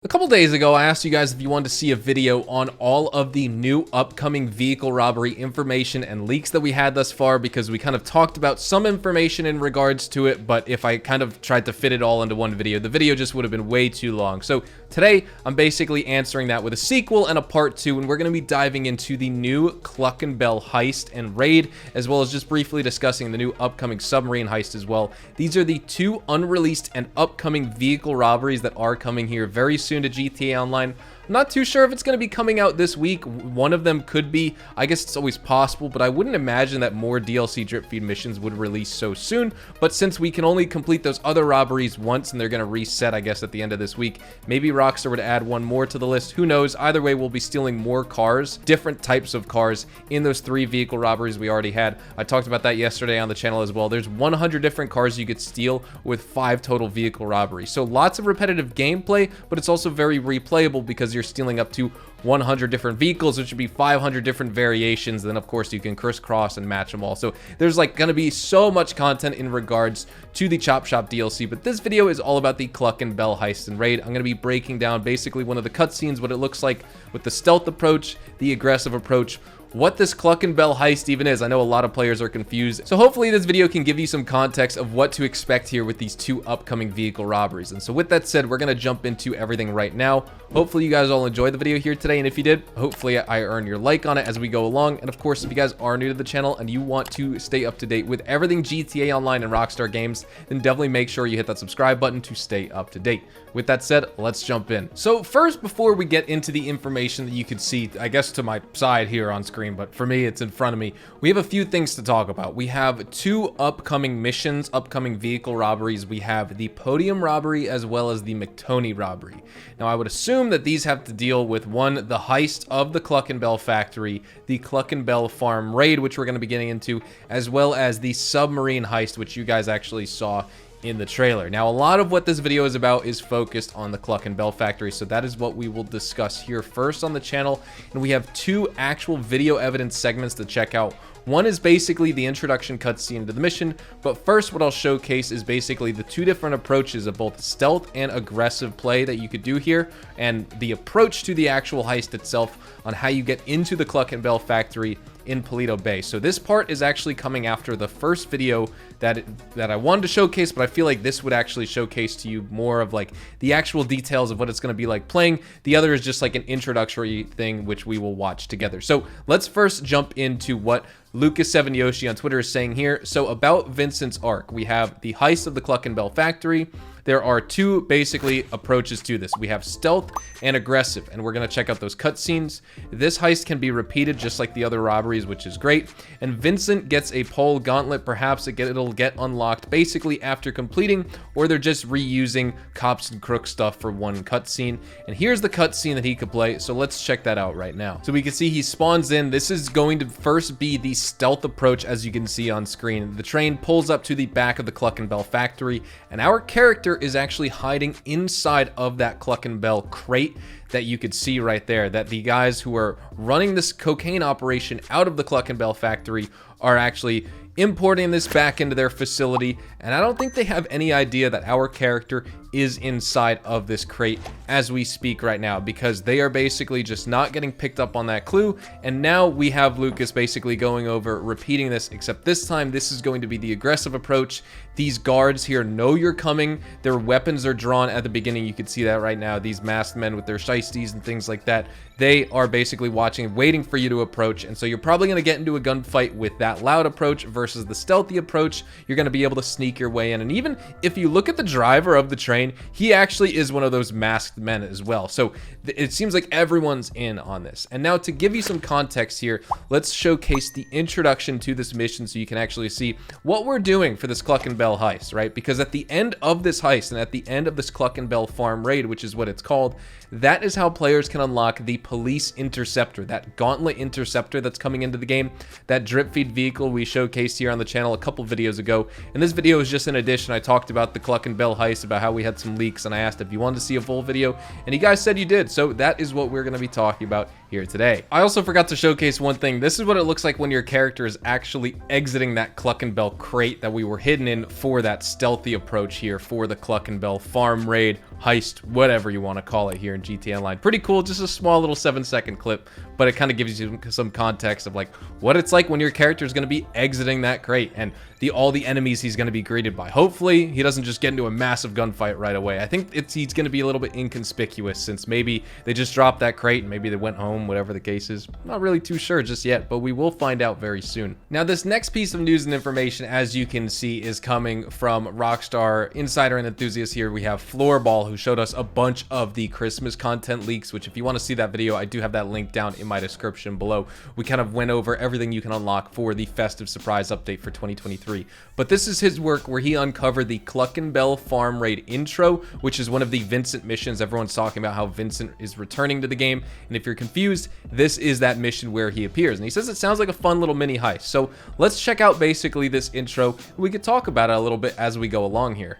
A couple days ago, I asked you guys if you wanted to see a video on all of the new upcoming vehicle robbery information and leaks that we had thus far, because we kind of talked about some information in regards to it, but if I kind of tried to fit it all into one video, the video just would have been way too long. So today, I'm basically answering that with a sequel and a part 2, and we're going to be diving into the new Cluckin heist and raid, as well as just briefly discussing the new upcoming Submarine heist as well. These are the two unreleased and upcoming vehicle robberies that are coming here very soon to GTA Online. I'm not too sure if it's going to be coming out this week. One of them could be. I guess it's always possible, but I wouldn't imagine that more DLC drip feed missions would release so soon. But since we can only complete those other robberies once and they're going to reset, I guess, at the end of this week, maybe Rockstar would add one more to the list. Who knows? Either way, we'll be stealing more cars, different types of cars in those 3 vehicle robberies we already had. I talked about that yesterday on the channel as well. There's 100 different cars you could steal with 5 total vehicle robberies. So lots of repetitive gameplay, but it's also very replayable because you're stealing up to 100 different vehicles, which would be 500 different variations. Then of course you can crisscross and match them all. So there's like gonna be so much content in regards to the Chop Shop DLC, but this video is all about the Cluckin heist and raid. I'm gonna be breaking down basically one of the cutscenes, what it looks like with the stealth approach, the aggressive approach, what this Cluckin heist even is. I know a lot of players are confused, so hopefully this video can give you some context of what to expect here with these 2 upcoming vehicle robberies. And so with that said, we're going to jump into everything right now. Hopefully you guys all enjoyed the video here today, and if you did, hopefully I earn your like on it as we go along. And of course, if you guys are new to the channel and you want to stay up to date with everything GTA Online and Rockstar games, then definitely make sure you hit that subscribe button to stay up to date. With that said, let's jump in. So first, before we get into the information that you could see, I guess to my side here on screen, but for me, it's in front of me, we have a few things to talk about. We have 2 upcoming missions, upcoming vehicle robberies. We have the Podium robbery as well as the McToney robbery. Now, I would assume that these have to deal with, one, the heist of the Cluckin factory, the Cluckin farm raid, which we're going to be getting into, as well as the Submarine heist, which you guys actually saw in the trailer. Now, a lot of what this video is about is focused on the Cluckin factory, so that is what we will discuss here first on the channel. And we have 2 actual video evidence segments to check out. One is basically the introduction cutscene to the mission, but first what I'll showcase is basically the 2 different approaches of both stealth and aggressive play that you could do here, and the approach to the actual heist itself on how you get into the Cluckin factory in Paleto Bay. So this part is actually coming after the first video that I wanted to showcase, but I feel like this would actually showcase to you more of like the actual details of what it's going to be like playing. The other is just like an introductory thing, which we will watch together. So let's first jump into what Lucas7Yoshi on Twitter is saying here. So about Vincent's arc, we have the heist of the Cluckin factory. There are 2 basically approaches to this. We have stealth and aggressive, and we're going to check out those cutscenes. This heist can be repeated just like the other robberies, which is great. And Vincent gets a pole gauntlet. Perhaps it'll get unlocked basically after completing, or they're just reusing cops and crook stuff for one cutscene. And here's the cutscene that he could play, so let's check that out right now. So we can see he spawns in. This is going to first be the stealth approach, as you can see on screen. The train pulls up to the back of the Cluckin factory, and our character is actually hiding inside of that Cluckin crate that you could see right there, that the guys who are running this cocaine operation out of the Cluckin factory are actually importing this back into their facility. And I don't think they have any idea that our character is inside of this crate as we speak right now, because they are basically just not getting picked up on that clue. And now we have Lucas basically going over repeating this, except this time this is going to be the aggressive approach. These guards here know you're coming. Their weapons are drawn at the beginning. You can see that right now. These masked men with their shiesties and things like that, they are basically watching, waiting for you to approach. And so you're probably going to get into a gunfight with that loud approach versus the stealthy approach. You're going to be able to sneak your way in. And even if you look at the driver of the train, he actually is one of those masked men as well. So it seems like everyone's in on this. And now to give you some context here, let's showcase the introduction to this mission so you can actually see what we're doing for this Cluckin heist, right? Because at the end of this heist and at the end of this Cluckin farm raid, which is what it's called, that is how players can unlock the police interceptor, that gauntlet interceptor that's coming into the game, that drip feed vehicle we showcased here on the channel a couple videos ago. And this video is just an addition. I talked about the Cluckin heist, about how we had some leaks, and I asked if you wanted to see a full video, and you guys said you did. So that is what we're going to be talking about here today. I also forgot to showcase one thing. This is what it looks like when your character is actually exiting that Cluckin crate that we were hidden in for that stealthy approach here for the Cluckin farm raid heist, whatever you want to call it here in GTA Online. Pretty cool, just a small little 7-second clip, but it kind of gives you some context of like what it's like when your character is going to be exiting that crate and all the enemies he's going to be greeted by. Hopefully, he doesn't just get into a massive gunfight right away. I think he's going to be a little bit inconspicuous since maybe they just dropped that crate and maybe they went home, whatever the case is. Not really too sure just yet, but we will find out very soon. Now, this next piece of news and information, as you can see, is coming from Rockstar Insider and Enthusiast here. We have Floorball, who showed us a bunch of the Christmas content leaks, which if you want to see that video, I do have that link down in my description below. We kind of went over everything you can unlock for the festive surprise update for 2023. But this is his work where he uncovered the Cluckin farm raid intro, which is one of the Vincent missions. Everyone's talking about how Vincent is returning to the game, and if you're confused, this is that mission where he appears. And he says it sounds like a fun little mini heist. So let's check out basically this intro. We could talk about it a little bit as we go along here.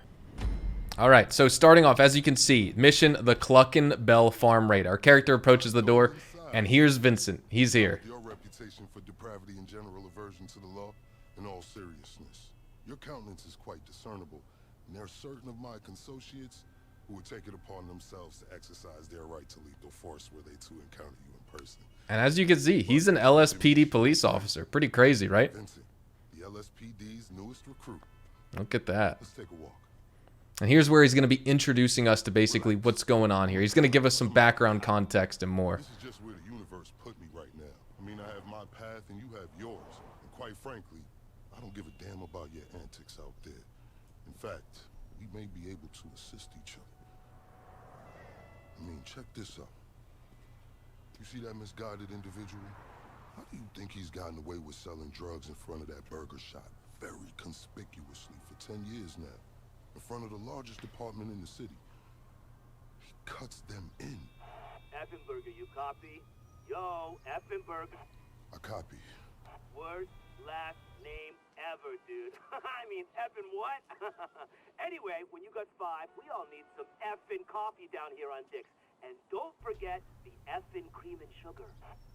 All right, so starting off, as you can see, mission the Cluckin farm raid. Our character approaches the door, and here's Vincent. He's here. Your reputation for depravity and general aversion to the law, in all seriousness, your countenance is quite discernible, and there are certain of my consociates who would take it upon themselves to exercise their right to lethal force were they to encounter you in person. And as you can see, he's an LSPD police officer. Pretty crazy, right? Vincent, the LSPD's newest recruit. Look at that. Let's take a walk. And here's where he's going to be introducing us to basically what's going on here. He's going to give us some background context and more. This is just where the universe put me right now. I mean, I have my path and you have yours. And quite frankly, I don't give a damn about your antics out there. In fact, we may be able to assist each other. I mean, check this out. You see that misguided individual? How do you think he's gotten away with selling drugs in front of that burger shop very conspicuously for 10 years now? In front of the largest department in the city. He cuts them in. Effenberger, you copy? Yo, Effenberger. I copy. Worst last name ever, dude. I mean, effing what? Anyway, when you got 5, we all need some effing coffee down here on Dick's. And don't forget the effing cream and sugar.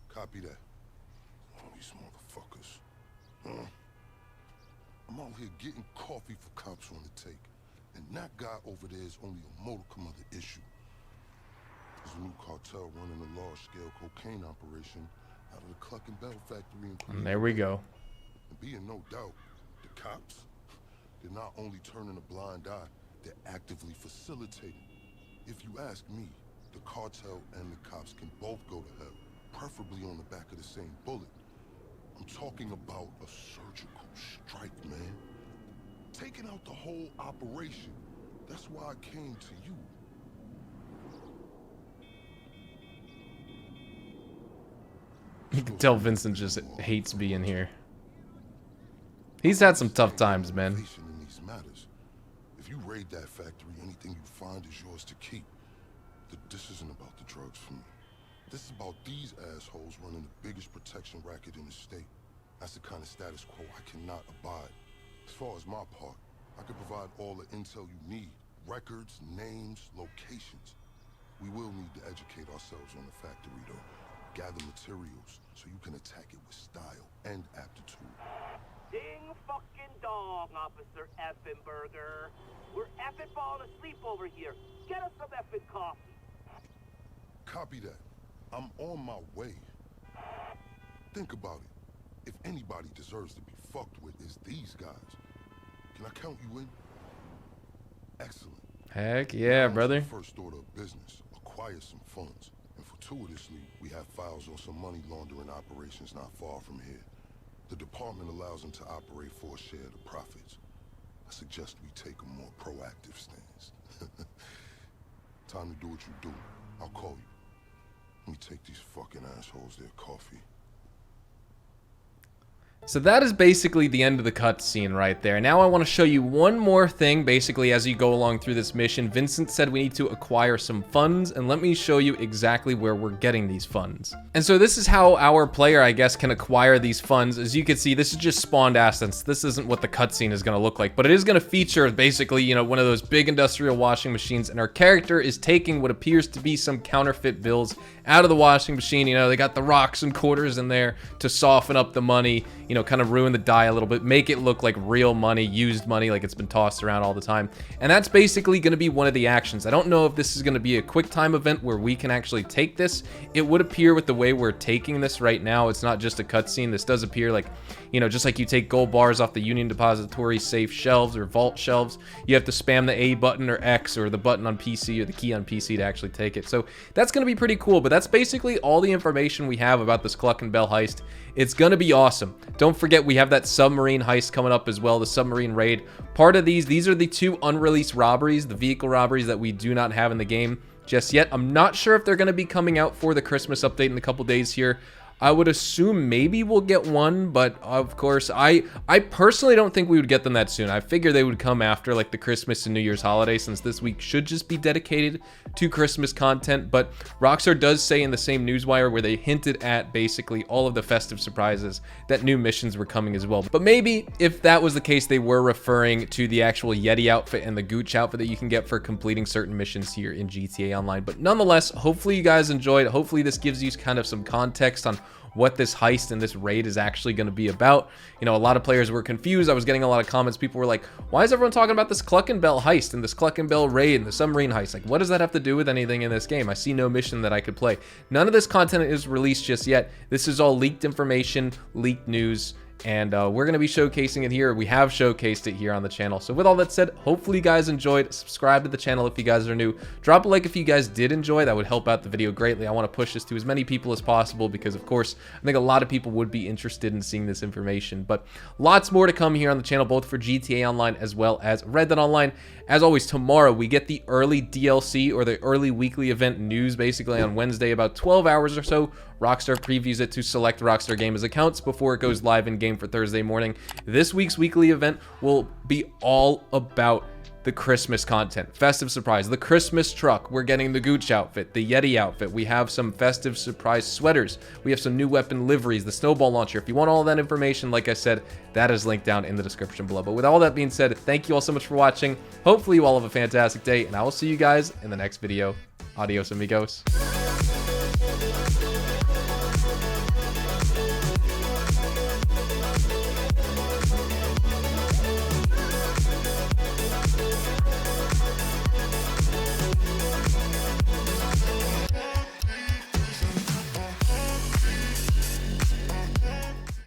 Copy that. Oh, these motherfuckers. Huh? I'm out here getting coffee for cops on the take. And that guy over there is only a modicum of the issue. There's a new cartel running a large-scale cocaine operation out of the Cluckin factory in Queens. And there we go. And be in no doubt, the cops, they're not only turning a blind eye, they're actively facilitating. If you ask me, the cartel and the cops can both go to hell, preferably on the back of the same bullet. I'm talking about a surgical strike, man. Taking out the whole operation. That's why I came to you. You can tell Vincent just hates being here. He's had some tough times, man. In these matters. If you raid that factory, anything you find is yours to keep. This isn't about the drugs for me. This is about these assholes running the biggest protection racket in the state. That's the kind of status quo I cannot abide. As far as my part, I can provide all the intel you need. Records, names, locations. We will need to educate ourselves on the factory, though. Gather materials so you can attack it with style and aptitude. Ding fucking dong, Officer Effenberger. We're effing falling asleep over here. Get us some effing coffee. Copy that. I'm on my way. Think about it. If anybody deserves to be fucked with, it's these guys. Can I count you in? Excellent. Heck yeah, brother. First order of business, acquire some funds. And fortuitously, we have files on some money laundering operations not far from here. The department allows them to operate for a share of the profits. I suggest we take a more proactive stance. Time to do what you do. I'll call you. Let me take these fucking assholes their coffee. So that is basically the end of the cutscene right there. Now I want to show you one more thing, basically, as you go along through this mission. Vincent said we need to acquire some funds, and let me show you exactly where we're getting these funds. And so this is how our player, I guess, can acquire these funds. As you can see, this is just spawned assets. This isn't what the cutscene is going to look like, but it is going to feature basically, you know, one of those big industrial washing machines, and our character is taking what appears to be some counterfeit bills out of the washing machine. You know, they got the rocks and quarters in there to soften up the money. You you know, kind of ruin the die a little bit, make it look like real money, used money, like it's been tossed around all the time. And that's basically going to be one of the actions. I don't know if this is going to be a quick time event where we can actually take this. It would appear with the way we're taking this right now, it's not just a cutscene. This does appear like, you know, just like you take gold bars off the Union Depository safe shelves or vault shelves, you have to spam the A button or X or the button on PC or the key on PC to actually take it. So that's going to be pretty cool, but that's basically all the information we have about this Cluckin heist. It's going to be awesome. Don't forget, we have that submarine heist coming up as well, the submarine raid. Part of these are the 2 unreleased robberies, the vehicle robberies that we do not have in the game just yet. I'm not sure if they're going to be coming out for the Christmas update in a couple days here. I would assume maybe we'll get one, but of course, I personally don't think we would get them that soon. I figure they would come after like the Christmas and New Year's holiday, since this week should just be dedicated to Christmas content. But Rockstar does say in the same newswire where they hinted at basically all of the festive surprises that new missions were coming as well. But maybe if that was the case, they were referring to the actual YETI outfit and the GOOCH outfit that you can get for completing certain missions here in GTA Online. But nonetheless, hopefully you guys enjoyed. Hopefully this gives you kind of some context on what this heist and this raid is actually going to be about. You know, a lot of players were confused. I was getting a lot of comments. People were like, why is everyone talking about this Cluckin heist and this Cluckin raid and the submarine heist? Like, what does that have to do with anything in this game? I see no mission that I could play. None of this content is released just yet. This is all leaked information, leaked news, and we're going to be showcasing it here. We have showcased it here on the channel. So with all that said, hopefully you guys enjoyed. Subscribe to the channel if you guys are new. Drop a like if you guys did enjoy. That would help out the video greatly. I want to push this to as many people as possible because, of course, I think a lot of people would be interested in seeing this information. But lots more to come here on the channel, both for GTA Online as well as Red Dead Online. As always, tomorrow we get the early DLC or the early weekly event news basically on Wednesday, about 12 hours or so. Rockstar previews it to select Rockstar Gamers accounts before it goes live in game for Thursday morning. This week's weekly event will be all about the Christmas content, festive surprise, the Christmas truck. We're getting the GOOCH outfit, the YETI outfit. We have some festive surprise sweaters. We have some new weapon liveries, the snowball launcher. If you want all of that information, like I said, that is linked down in the description below. But with all that being said, thank you all so much for watching. Hopefully you all have a fantastic day, and I will see you guys in the next video. Adios, amigos.